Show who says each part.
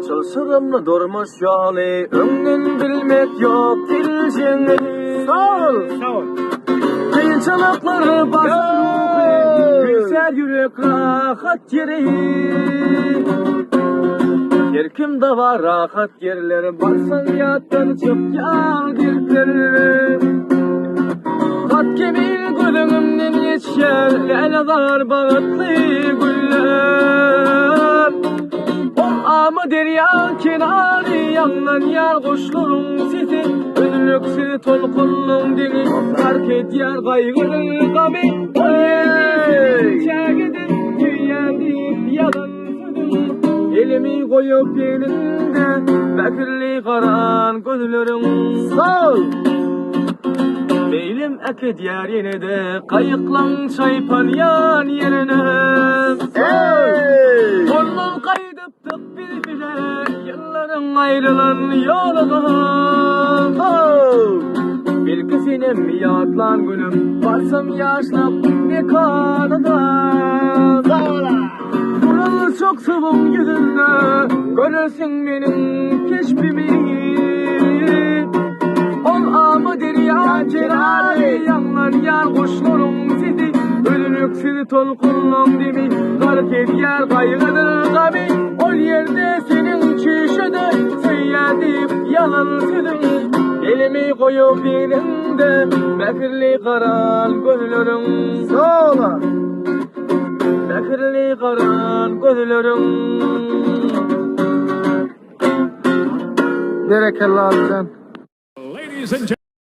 Speaker 1: Çılsırımlı durmuş yolu, ömrün bilmek yok dilşini.
Speaker 2: Sağ ol.
Speaker 1: Kıyınçılıkları basın, güzel yürek rahat yeri. Her kimde var rahat yerleri, baksan yattan çık yal dilleri. Kat kemil gülümden geçer, leylalar bağıtlı güller. Ama derya kenarı yandan yar kuşların sesi, önlüksü tolkunun deniz fark et yer kaygılı kabi. Çağıdı dünyadip yalan sözüm, elimi koyup elinde bekirli karan gözlerin.
Speaker 2: Sağ ol.
Speaker 1: Beylim eket yer yine de kayıklan çaypan yan yerine.
Speaker 2: Hey!
Speaker 1: Kolum kaydıp tık bir bile yılların ayrılan yoluna.
Speaker 2: Oh!
Speaker 1: Bilgisinin yatlan gülüm, varsam yaşlap bir kanada.
Speaker 2: Sağ ol.
Speaker 1: Buralı çok sıvım yüzünde, görürsün benim keşfimi. Ol amı derya kenarı, yanlar yar kuşların sesi, ölünüksün tolkunun demi, garip et yer kaygıdır kabi. Ol yerde senin çişede, seyyadip yalan sözün, elimi koyup elinde bekirli karan gözlerin.
Speaker 2: Sağ ol.
Speaker 1: Bekirli karan gözlerin.
Speaker 2: Berekallah abi sen.
Speaker 3: Ladies and gentlemen.